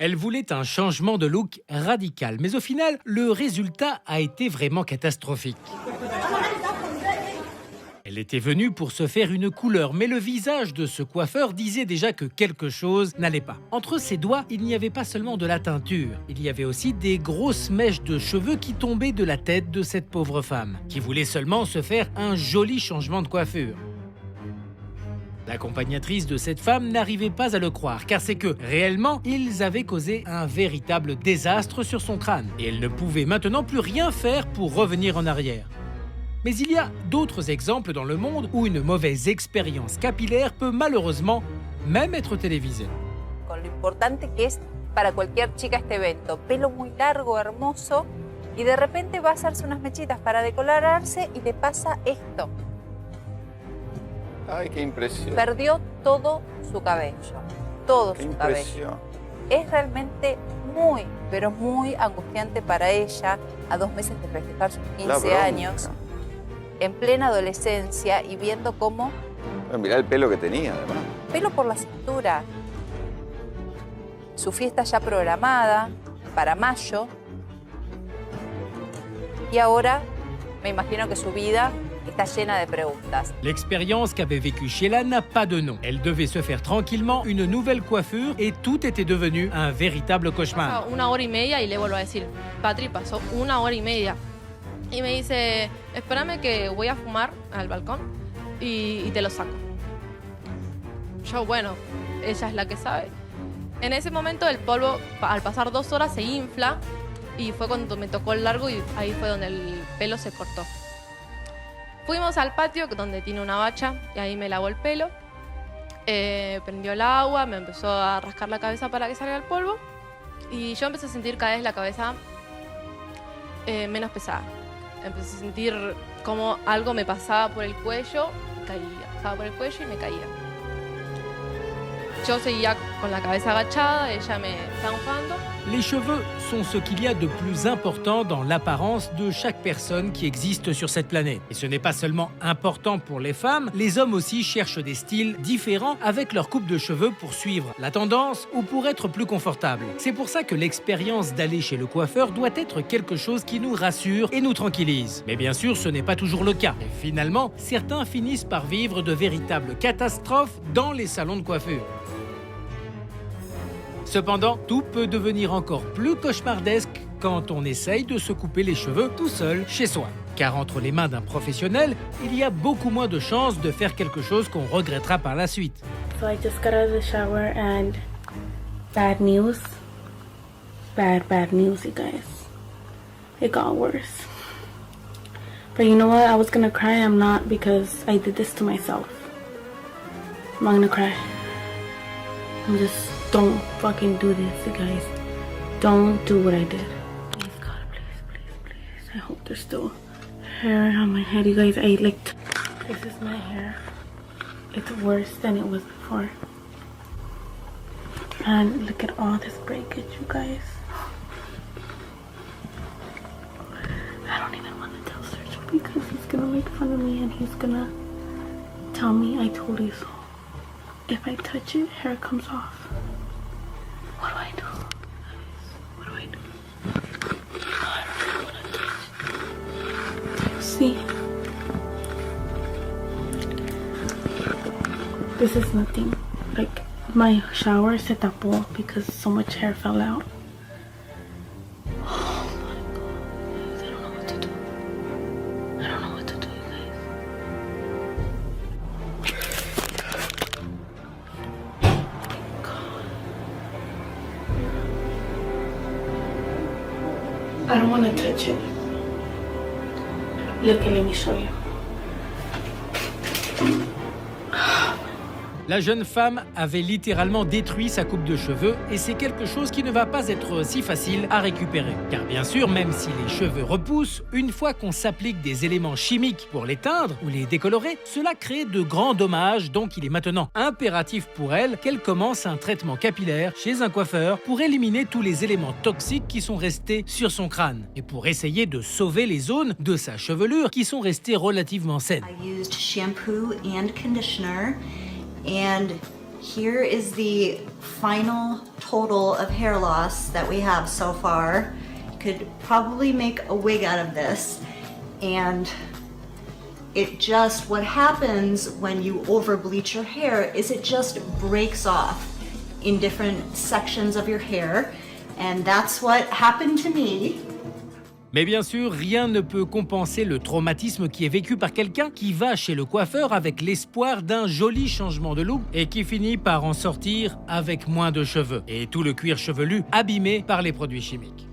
Elle voulait un changement de look radical, mais au final, le résultat a été vraiment catastrophique. Elle était venue pour se faire une couleur, mais le visage de ce coiffeur disait déjà que quelque chose n'allait pas. Entre ses doigts, il n'y avait pas seulement de la teinture, il y avait aussi des grosses mèches de cheveux qui tombaient de la tête de cette pauvre femme, qui voulait seulement se faire un joli changement de coiffure. L'accompagnatrice de cette femme n'arrivait pas à le croire, car c'est que, réellement, ils avaient causé un véritable désastre sur son crâne, et elle ne pouvait maintenant plus rien faire pour revenir en arrière. Mais il y a d'autres exemples dans le monde où une mauvaise expérience capillaire peut malheureusement même être télévisée. Con lo importante que es para cualquier chica este evento, pelo muy largo, hermoso, y de repente va a hacerse unas mechitas para decolorarse y le pasa esto. Ay, qué impresión. Perdió todo su cabello, todo Qué su impresión. cabello. Es realmente muy, pero muy angustiante para ella a 2 meses de festejar sus La 15 bronca. años, en plena adolescencia y viendo cómo Bueno, mirá el pelo que tenía, además. pelo por la cintura. Su fiesta ya programada para mayo. Y ahora me imagino que su vida está llena de preguntas. L'expérience qu'avait vécue Sheila n'a pas de nom. Elle devait se faire tranquillement une nouvelle coiffure et tout était devenu un véritable cauchemar. Pasa 1 hora y media y le vuelvo a decir, Patri, pasó 1 hora y media. Y me dice, espérame que voy a fumar al balcón y te lo saco. Yo, bueno, ella es la que sabe. En ese momento el polvo, al pasar 2 horas, se infla y fue cuando me tocó el largo y ahí fue donde el pelo se cortó. Fuimos al patio donde tiene una bacha y ahí me lavó el pelo. Prendió el agua, me empezó a rascar la cabeza para que salga el polvo y yo empecé a sentir cada vez la cabeza menos pesada. Empecé a sentir como algo me pasaba por el cuello y caía. Pasaba por el cuello y me caía. Yo seguía con la cabeza agachada, ella me estaba enfadando. Les cheveux sont ce qu'il y a de plus important dans l'apparence de chaque personne qui existe sur cette planète. Et ce n'est pas seulement important pour les femmes, les hommes aussi cherchent des styles différents avec leur coupe de cheveux pour suivre la tendance ou pour être plus confortable. C'est pour ça que l'expérience d'aller chez le coiffeur doit être quelque chose qui nous rassure et nous tranquillise. Mais bien sûr, ce n'est pas toujours le cas. Et finalement, certains finissent par vivre de véritables catastrophes dans les salons de coiffure. Cependant, tout peut devenir encore plus cauchemardesque quand on essaye de se couper les cheveux tout seul chez soi. Car entre les mains d'un professionnel, il y a beaucoup moins de chances de faire quelque chose qu'on regrettera par la suite. So I just got out of the shower and bad news. Bad news, you guys. It got worse. But you know what? I was gonna cry. I'm not, because I did this to myself. I'm not gonna cry. Don't fucking do this, you guys. Don't do what I did. Please, God, please. I hope there's still hair on my head, you guys. This is my hair. It's worse than it was before. And look at all this breakage, you guys. I don't even want to tell Sergio because he's gonna make fun of me and he's gonna tell me I told you so. If I touch it, hair comes off. What do I do? What do I do? I don't want to touch. See? This is nothing. Like, my shower se tapó because so much hair fell out. Oh my God. I don't know what to do. I don't know what to do, you guys. I don't want to touch it. Look, let me show you. La jeune femme avait littéralement détruit sa coupe de cheveux et c'est quelque chose qui ne va pas être si facile à récupérer. Car bien sûr, même si les cheveux repoussent, une fois qu'on s'applique des éléments chimiques pour les teindre ou les décolorer, cela crée de grands dommages, donc il est maintenant impératif pour elle qu'elle commence un traitement capillaire chez un coiffeur pour éliminer tous les éléments toxiques qui sont restés sur son crâne et pour essayer de sauver les zones de sa chevelure qui sont restées relativement saines. I used shampoo and conditioner, and Here is the final total of hair loss that we have so far. Could probably make a wig out of this. And what happens when you over bleach your hair is it just breaks off in different sections of your hair. And that's what happened to me. Mais bien sûr, rien ne peut compenser le traumatisme qui est vécu par quelqu'un qui va chez le coiffeur avec l'espoir d'un joli changement de look et qui finit par en sortir avec moins de cheveux et tout le cuir chevelu abîmé par les produits chimiques.